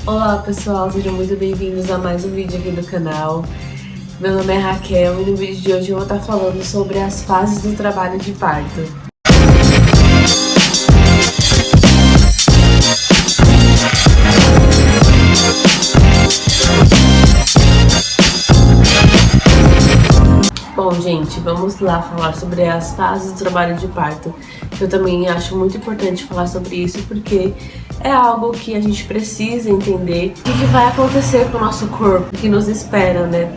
Olá pessoal, sejam muito bem-vindos a mais um vídeo aqui do canal. Meu nome é Raquel e no vídeo de hoje eu vou estar falando sobre as fases do trabalho de parto. Bom, gente, vamos lá falar sobre as fases do trabalho de parto. Eu também acho muito importante falar sobre isso porque é algo que a gente precisa entender o que vai acontecer com o nosso corpo, que nos espera, né?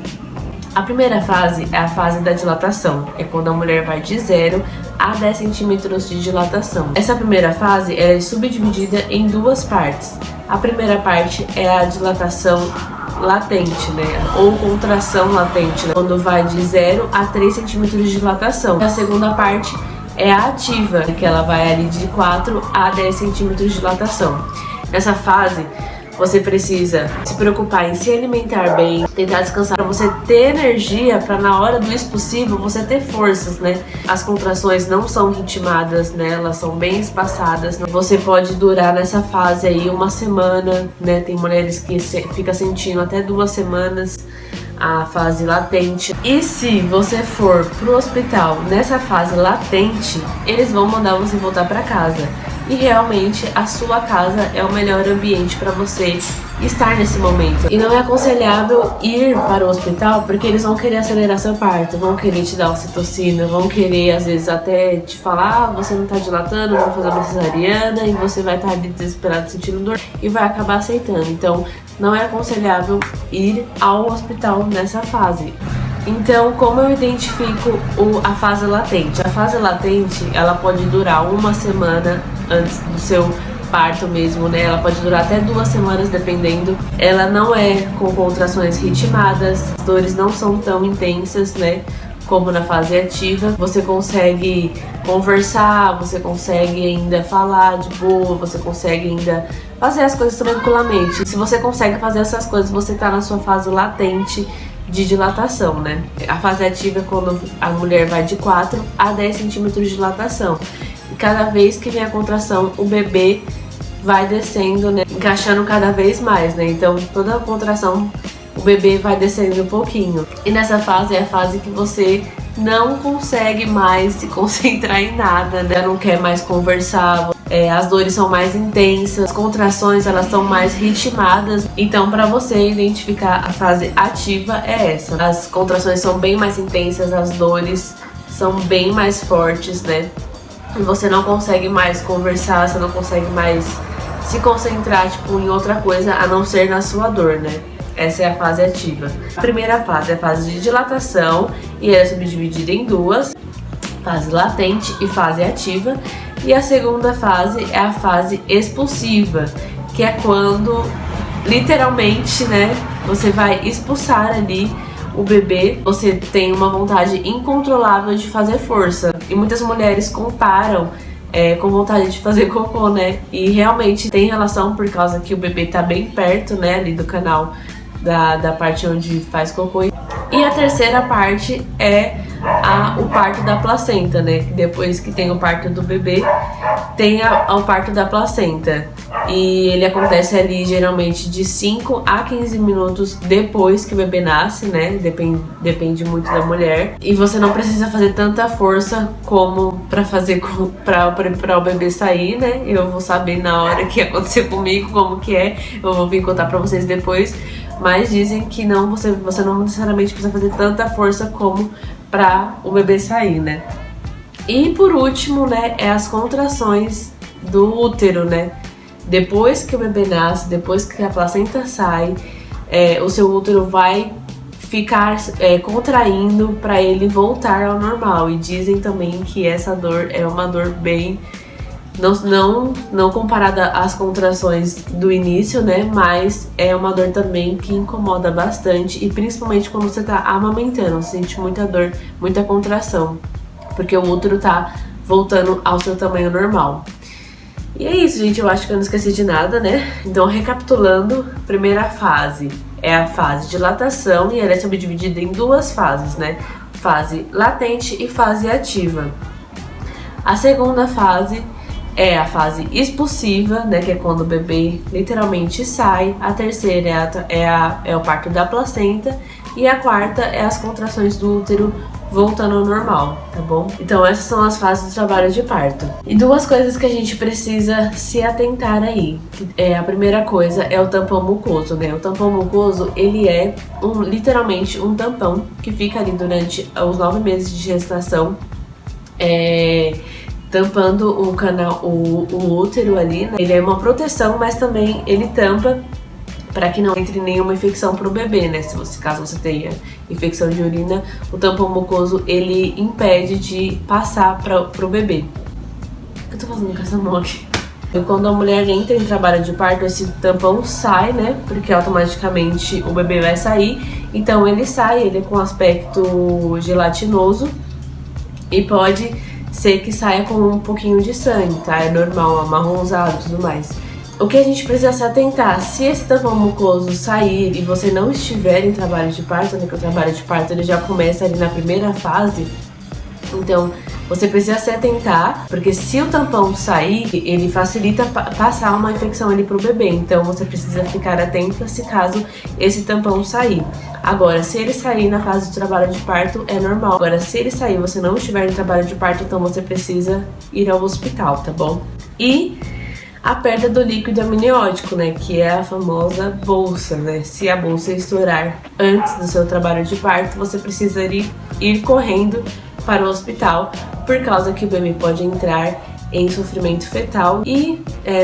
A primeira fase é a fase da dilatação, é quando a mulher vai de 0 a 10 centímetros de dilatação. Essa primeira fase é subdividida em duas partes. A primeira parte é a dilatação latente, né? Ou contração latente, né? Quando vai de 0 a 3 centímetros de dilatação. A segunda parte é a ativa, que ela vai ali de 4 a 10 centímetros de dilatação. Nessa fase, você precisa se preocupar em se alimentar bem, tentar descansar para você ter energia para na hora do expulsivo você ter forças, né? As contrações não são ritmadas, né? Elas são bem espaçadas. Você pode durar nessa fase aí uma semana, né? Tem mulheres que fica sentindo até 2 semanas a fase latente. E se você for pro hospital nessa fase latente, eles vão mandar você voltar para casa. E realmente a sua casa é o melhor ambiente para você estar nesse momento. E não é aconselhável ir para o hospital porque eles vão querer acelerar seu parto, vão querer te dar ocitocina, vão querer às vezes até te falar, você não tá dilatando, vamos fazer uma cesariana, e você vai estar ali desesperado sentindo dor e vai acabar aceitando. Então não é aconselhável ir ao hospital nessa fase. Então, como eu identifico a fase latente? A fase latente, ela pode durar uma semana antes do seu parto mesmo, né? Ela pode durar até 2 semanas, dependendo. Ela não é com contrações ritmadas, as dores não são tão intensas, né? Como na fase ativa. Você consegue conversar, você consegue ainda falar de boa, você consegue ainda fazer as coisas tranquilamente. Se você consegue fazer essas coisas, você tá na sua fase latente de dilatação, né? A fase ativa é quando a mulher vai de 4 a 10 centímetros de dilatação. E cada vez que vem a contração, o bebê vai descendo, né? Encaixando cada vez mais, né? Então, toda a contração, o bebê vai descendo um pouquinho. E nessa fase é a fase que você não consegue mais se concentrar em nada, né? Não quer mais conversar. As dores são mais intensas, as contrações elas são mais ritmadas. Então, para você identificar a fase ativa é essa. As contrações são bem mais intensas, as dores são bem mais fortes, né? E você não consegue mais conversar, você não consegue mais se concentrar tipo em outra coisa a não ser na sua dor, né? Essa é a fase ativa. A primeira fase é a fase de dilatação e ela é subdividida em duas: fase latente e fase ativa. E a segunda fase é a fase expulsiva, que é quando literalmente, né, você vai expulsar ali o bebê. Você tem uma vontade incontrolável de fazer força. E muitas mulheres comparam com vontade de fazer cocô, né? E realmente tem relação por causa que o bebê tá bem perto, né, ali do canal da parte onde faz cocô. E a terceira parte é o parto da placenta, né? Depois que tem o parto do bebê, tem o parto da placenta. E ele acontece ali geralmente de 5 a 15 minutos depois que o bebê nasce, né? Depende muito da mulher. E você não precisa fazer tanta força como para o bebê sair, né? Eu vou saber na hora que acontecer comigo como que é. Eu vou vir contar pra vocês depois. Mas dizem que não, você não necessariamente precisa fazer tanta força como para o bebê sair, né? E por último, né, é as contrações do útero, né? Depois que o bebê nasce, depois que a placenta sai, o seu útero vai ficar contraindo para ele voltar ao normal. E dizem também que essa dor é uma dor bem... Não comparada às contrações do início, né? Mas é uma dor também que incomoda bastante. E principalmente quando você tá amamentando, você sente muita dor, muita contração, porque o útero tá voltando ao seu tamanho normal. E é isso, gente. Eu acho que eu não esqueci de nada, né? Então, recapitulando, primeira fase é a fase de dilatação e ela é subdividida em duas fases, né? Fase latente e fase ativa. A segunda fase é a fase expulsiva, né, que é quando o bebê literalmente sai. A terceira é o parto da placenta. E a quarta é as contrações do útero voltando ao normal, tá bom? Então essas são as fases do trabalho de parto. E duas coisas que a gente precisa se atentar aí. A primeira coisa é o tampão mucoso, né? O tampão mucoso, ele é literalmente um tampão que fica ali durante os 9 meses de gestação, tampando o canal, o útero ali, né? Ele é uma proteção, mas também ele tampa para que não entre nenhuma infecção pro bebê, né? Caso você tenha infecção de urina, o tampão mucoso, ele impede de passar pro bebê. O que eu tô fazendo com essa mão aqui? E quando a mulher entra em trabalho de parto, esse tampão sai, né? Porque automaticamente o bebê vai sair. Então ele sai, ele é com aspecto gelatinoso e pode ser que saia com um pouquinho de sangue, tá? É normal, amarronzado e tudo mais. O que a gente precisa se atentar, se esse tampão mucoso sair e você não estiver em trabalho de parto, né, que o trabalho de parto ele já começa ali na primeira fase, então você precisa se atentar, porque se o tampão sair, ele facilita passar uma infecção ali pro bebê, então você precisa ficar atenta se caso esse tampão sair. Agora, se ele sair na fase do trabalho de parto, é normal. Agora, se ele sair e você não estiver em trabalho de parto, então você precisa ir ao hospital, tá bom? E a perda do líquido amniótico, né, que é a famosa bolsa, né? Se a bolsa estourar antes do seu trabalho de parto, você precisa ir correndo para o hospital, por causa que o bebê pode entrar em sofrimento fetal. E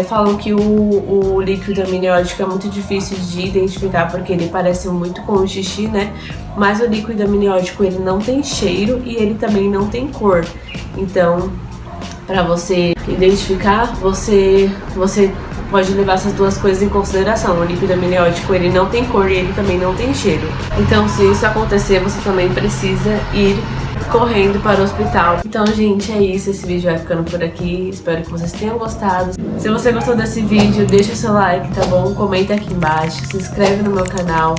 falam que o líquido amniótico é muito difícil de identificar, porque ele parece muito com o xixi, né? Mas o líquido amniótico, ele não tem cheiro e ele também não tem cor. Então, para você identificar, você pode levar essas duas coisas em consideração. O líquido amniótico, ele não tem cor e ele também não tem cheiro. Então, se isso acontecer, você também precisa ir correndo para o hospital. Então, gente, é isso. Esse vídeo vai ficando por aqui. Espero que vocês tenham gostado. Se você gostou desse vídeo, deixa o seu like, tá bom? Comenta aqui embaixo, se inscreve no meu canal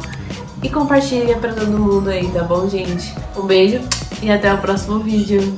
e compartilha para todo mundo aí, tá bom, gente? Um beijo e até o próximo vídeo.